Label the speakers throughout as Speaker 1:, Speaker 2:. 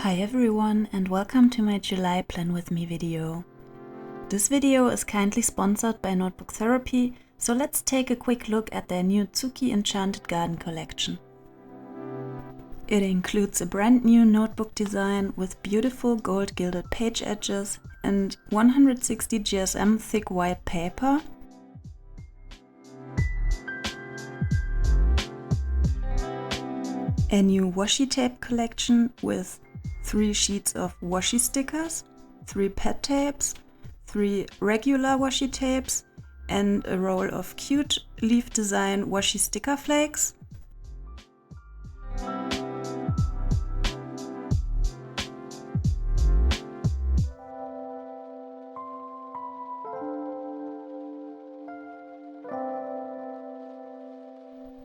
Speaker 1: Hi everyone and welcome to my July Plan With Me video. This video is kindly sponsored by Notebook Therapy, so let's take a quick look at their new Tsuki Enchanted Garden collection. It includes a brand new notebook design with beautiful gold gilded page edges and 160 GSM thick white paper, a new washi tape collection with 3 sheets of washi stickers, 3 pet tapes, 3 regular washi tapes, and a roll of cute leaf design washi sticker flakes.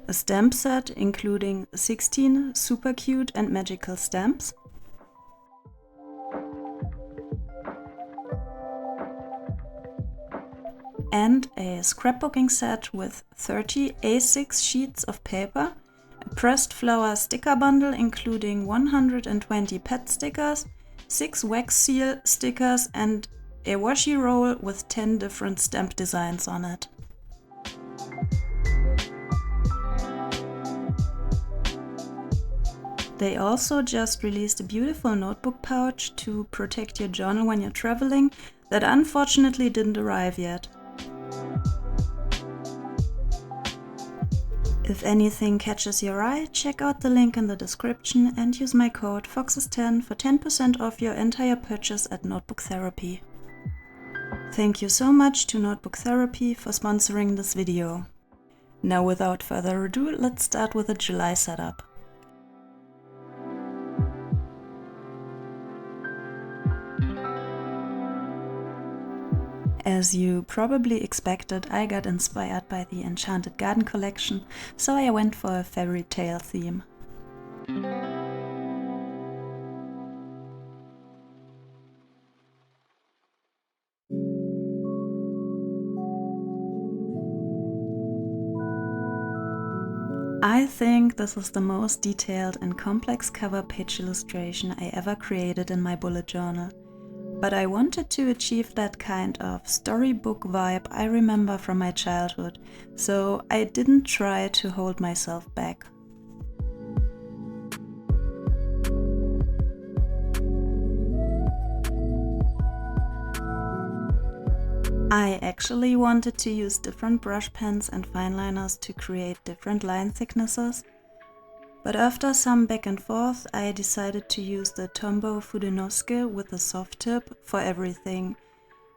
Speaker 1: A stamp set including 16 super cute and magical stamps. And a scrapbooking set with 30 A6 sheets of paper, a pressed flower sticker bundle including 120 pet stickers, 6 wax seal stickers and a washi roll with 10 different stamp designs on it. They also just released a beautiful notebook pouch to protect your journal when you're traveling that unfortunately didn't arrive yet. If anything catches your eye, check out the link in the description and use my code FOXES10 for 10% off your entire purchase at Notebook Therapy. Thank you so much to Notebook Therapy for sponsoring this video. Now without further ado, let's start with the July setup. As you probably expected, I got inspired by the Enchanted Garden collection, so I went for a fairy tale theme. I think this is the most detailed and complex cover page illustration I ever created in my bullet journal. But I wanted to achieve that kind of storybook vibe I remember from my childhood, so I didn't try to hold myself back. I actually wanted to use different brush pens and fine liners to create different line thicknesses. But after some back and forth, I decided to use the Tombow fude with a soft tip for everything,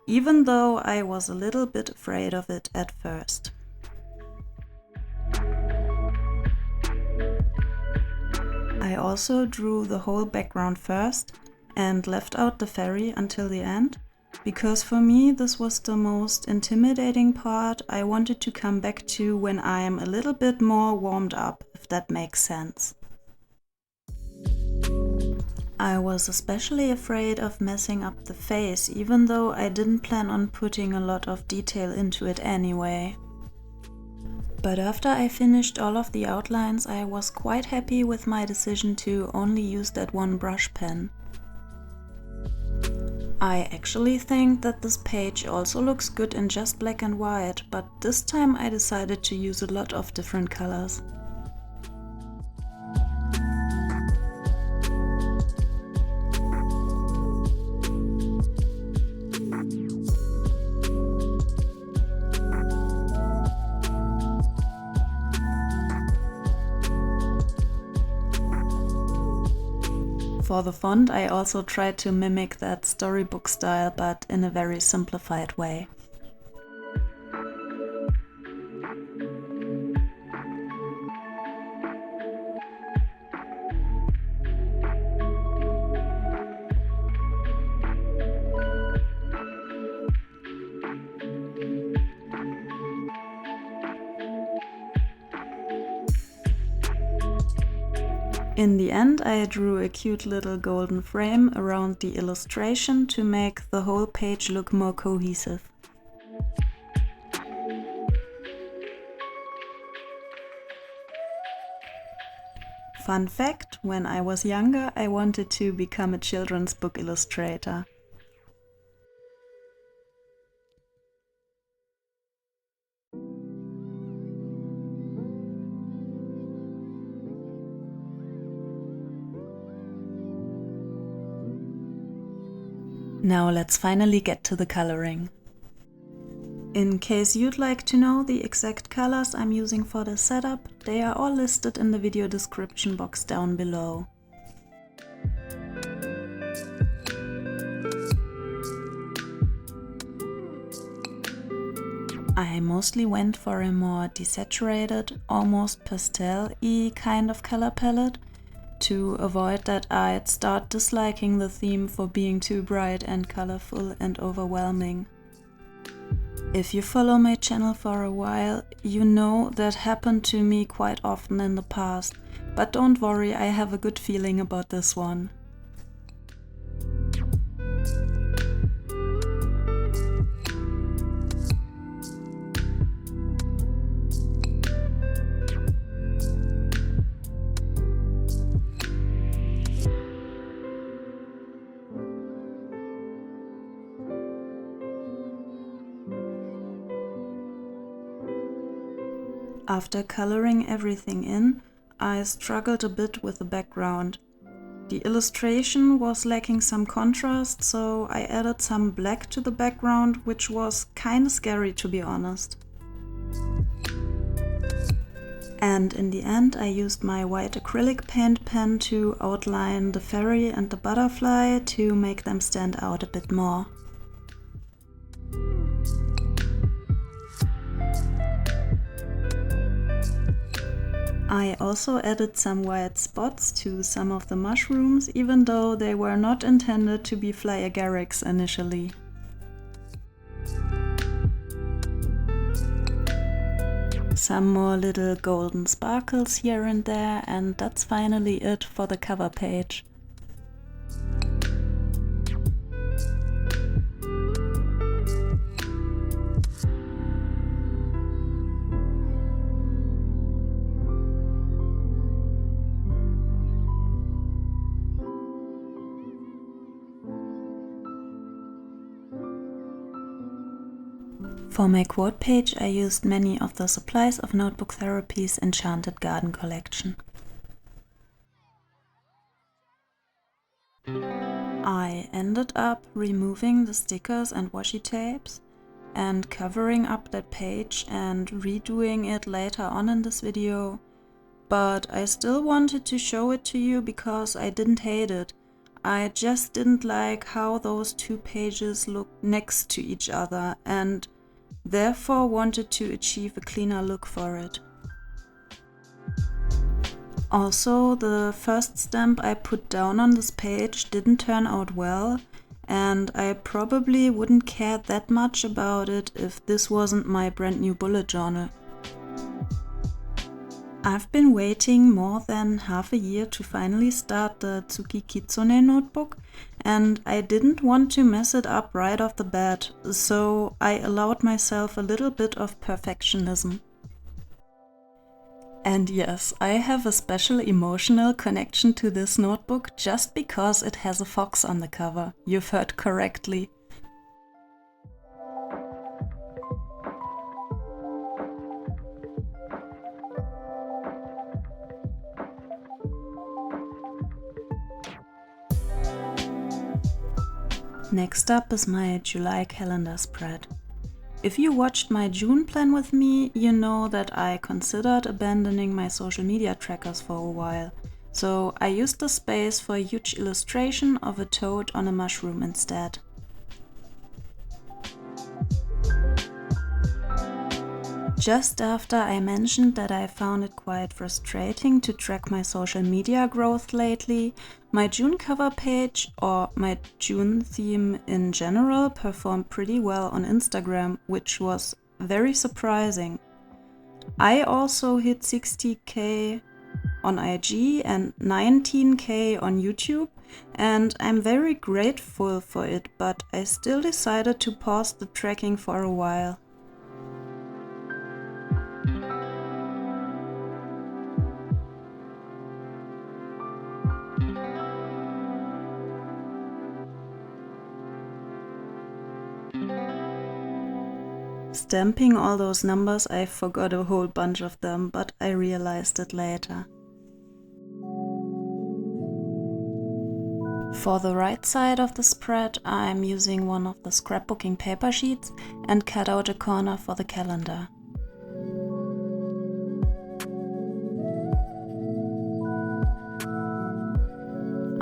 Speaker 1: even though I was a little bit afraid of it at first. I also drew the whole background first and left out the fairy until the end, because for me this was the most intimidating part I wanted to come back to when I'm a little bit more warmed up, if that makes sense. I was especially afraid of messing up the face, even though I didn't plan on putting a lot of detail into it anyway. But after I finished all of the outlines, I was quite happy with my decision to only use that one brush pen. I actually think that this page also looks good in just black and white, but this time I decided to use a lot of different colors. For the font, I also tried to mimic that storybook style, but in a very simplified way. In the end, I drew a cute little golden frame around the illustration to make the whole page look more cohesive. Fun fact, when I was younger, I wanted to become a children's book illustrator. Now let's finally get to the coloring. In case you'd like to know the exact colors I'm using for the setup, they are all listed in the video description box down below. I mostly went for a more desaturated, almost pastel-y kind of color palette, to avoid that I'd start disliking the theme for being too bright and colorful and overwhelming. If you follow my channel for a while, you know that happened to me quite often in the past, but don't worry, I have a good feeling about this one. After coloring everything in, I struggled a bit with the background. The illustration was lacking some contrast, so I added some black to the background, which was kinda scary to be honest. And in the end I used my white acrylic paint pen to outline the fairy and the butterfly to make them stand out a bit more. I also added some white spots to some of the mushrooms, even though they were not intended to be fly agarics initially. Some more little golden sparkles here and there, and that's finally it for the cover page. For my quote page I used many of the supplies of Notebook Therapy's Enchanted Garden collection. I ended up removing the stickers and washi tapes and covering up that page and redoing it later on in this video, but I still wanted to show it to you because I didn't hate it. I just didn't like how those two pages looked next to each other and therefore wanted to achieve a cleaner look for it. Also, the first stamp I put down on this page didn't turn out well, and I probably wouldn't care that much about it if this wasn't my brand new bullet journal. I've been waiting more than half a year to finally start the Tsuki Kitsune notebook, and I didn't want to mess it up right off the bat, so I allowed myself a little bit of perfectionism. And yes, I have a special emotional connection to this notebook just because it has a fox on the cover. You've heard correctly. Next up is my July calendar spread. If you watched my June plan with me, you know that I considered abandoning my social media trackers for a while, so I used the space for a huge illustration of a toad on a mushroom instead. Just after I mentioned that I found it quite frustrating to track my social media growth lately, my June cover page, or my June theme in general, performed pretty well on Instagram, which was very surprising. I also hit 60k on IG and 19k on YouTube, and I'm very grateful for it, but I still decided to pause the tracking for a while. stamping all those numbers, I forgot a whole bunch of them, but I realized it later. For the right side of the spread, I'm using one of the scrapbooking paper sheets and cut out a corner for the calendar.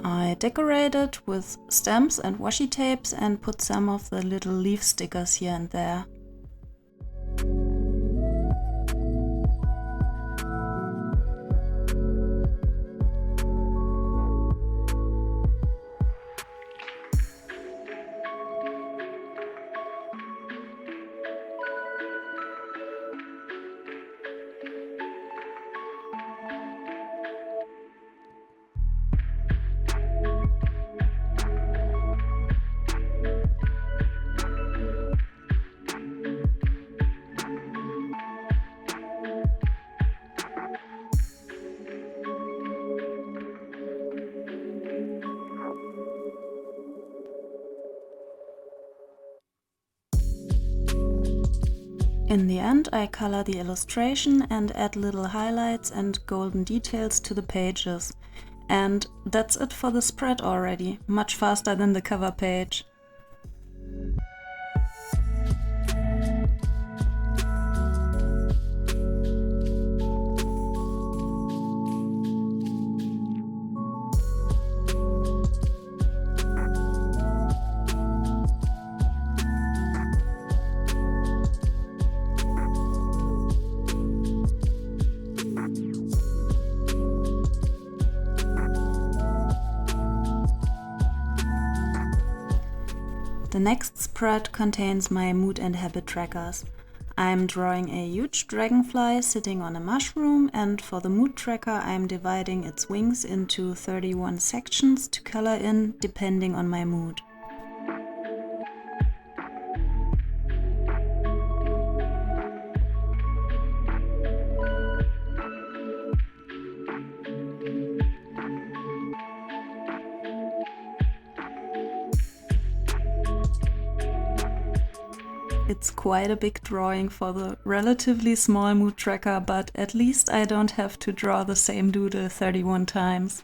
Speaker 1: I decorated with stamps and washi tapes and put some of the little leaf stickers here and there. In the end, I color the illustration and add little highlights and golden details to the pages. And that's it for the spread already, much faster than the cover page. The next spread contains my mood and habit trackers. I'm drawing a huge dragonfly sitting on a mushroom, and for the mood tracker I'm dividing its wings into 31 sections to color in depending on my mood. It's quite a big drawing for the relatively small mood tracker, but at least I don't have to draw the same doodle 31 times.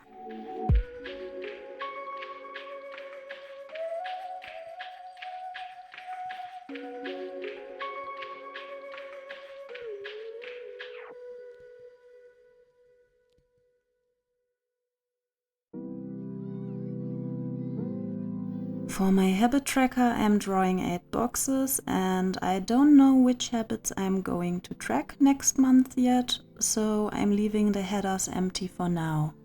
Speaker 1: For my habit tracker I'm drawing 8 boxes, and I don't know which habits I'm going to track next month yet, so I'm leaving the headers empty for now.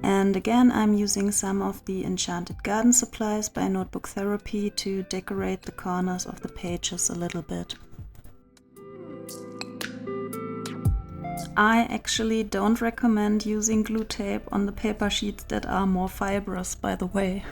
Speaker 1: And again I'm using some of the enchanted garden supplies by Notebook Therapy to decorate the corners of the pages a little bit. I actually don't recommend using glue tape on the paper sheets that are more fibrous, by the way.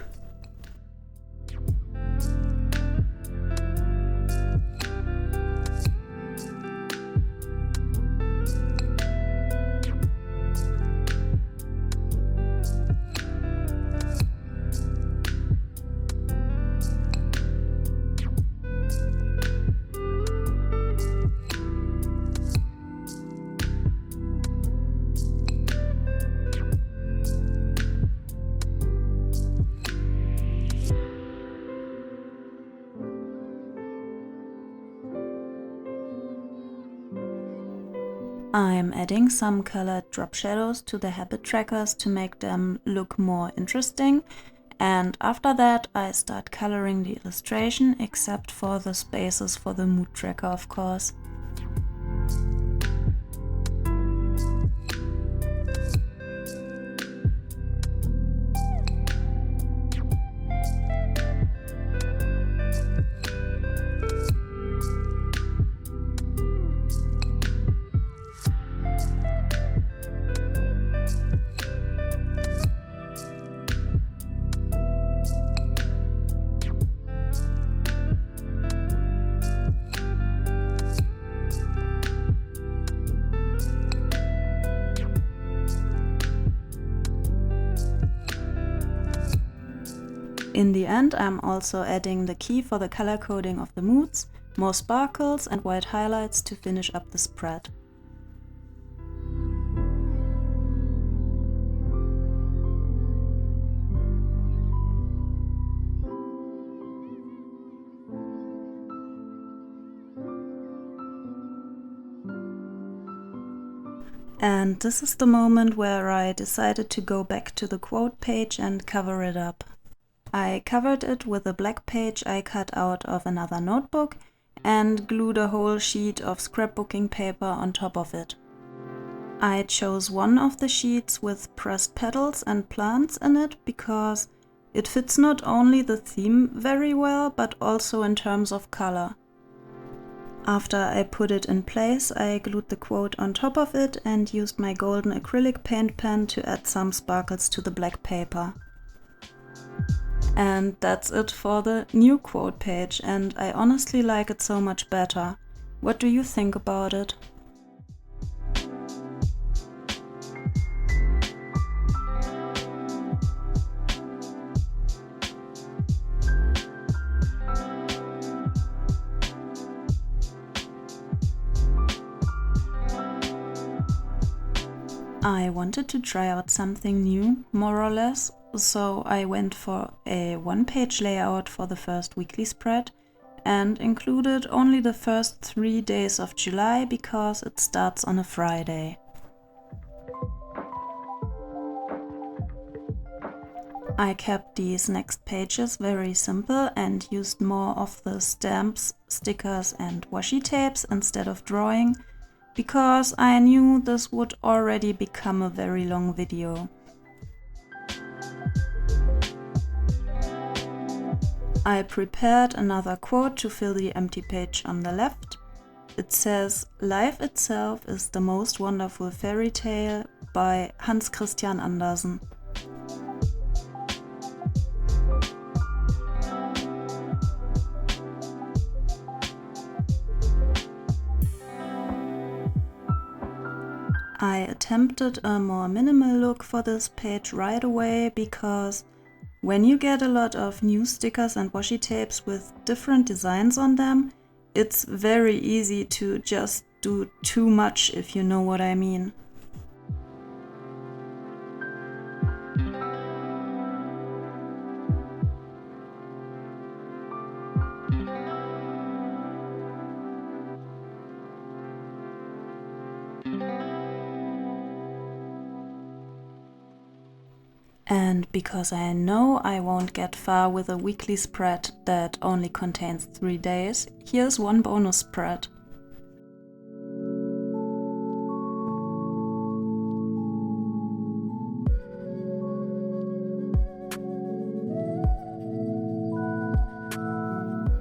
Speaker 1: I'm adding some colored drop shadows to the habit trackers to make them look more interesting, and after that I start coloring the illustration, except for the spaces for the mood tracker, of course. In the end, I'm also adding the key for the color coding of the moods, more sparkles and white highlights to finish up the spread. And this is the moment where I decided to go back to the quote page and cover it up. I covered it with a black page I cut out of another notebook and glued a whole sheet of scrapbooking paper on top of it. I chose one of the sheets with pressed petals and plants in it because it fits not only the theme very well, but also in terms of color. After I put it in place, I glued the quote on top of it and used my golden acrylic paint pen to add some sparkles to the black paper. And that's it for the new quote page, and I honestly like it so much better. What do you think about it? I wanted to try out something new, more or less, so I went for a one-page layout for the first weekly spread and included only the first 3 days of July because it starts on a Friday. I kept these next pages very simple and used more of the stamps, stickers and washi tapes instead of drawing, because I knew this would already become a very long video. I prepared another quote to fill the empty page on the left. It says, "Life itself is the most wonderful fairy tale" by Hans Christian Andersen. I attempted a more minimal look for this page right away because when you get a lot of new stickers and washi tapes with different designs on them, it's very easy to just do too much, if you know what I mean. And because I know I won't get far with a weekly spread that only contains 3 days, here's one bonus spread.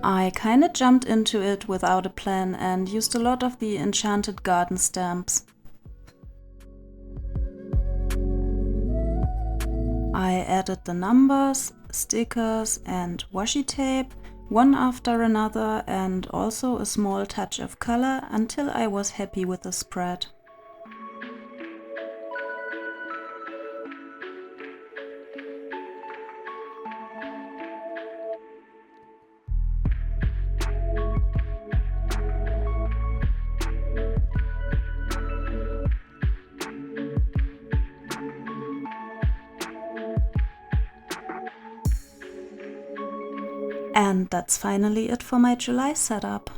Speaker 1: I kinda jumped into it without a plan and used a lot of the Enchanted garden stamps. I added the numbers, stickers and washi tape, one after another, and also a small touch of color until I was happy with the spread. And that's finally it for my July setup.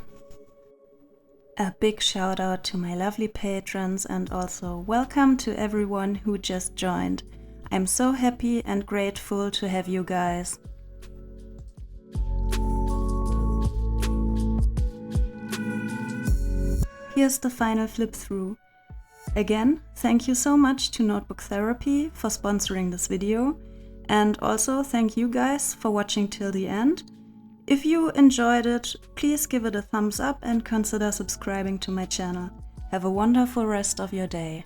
Speaker 1: A big shout out to my lovely patrons and also welcome to everyone who just joined. I'm so happy and grateful to have you guys. Here's the final flip through. Again, thank you so much to Notebook Therapy for sponsoring this video, and also thank you guys for watching till the end. If you enjoyed it, please give it a thumbs up and consider subscribing to my channel. Have a wonderful rest of your day.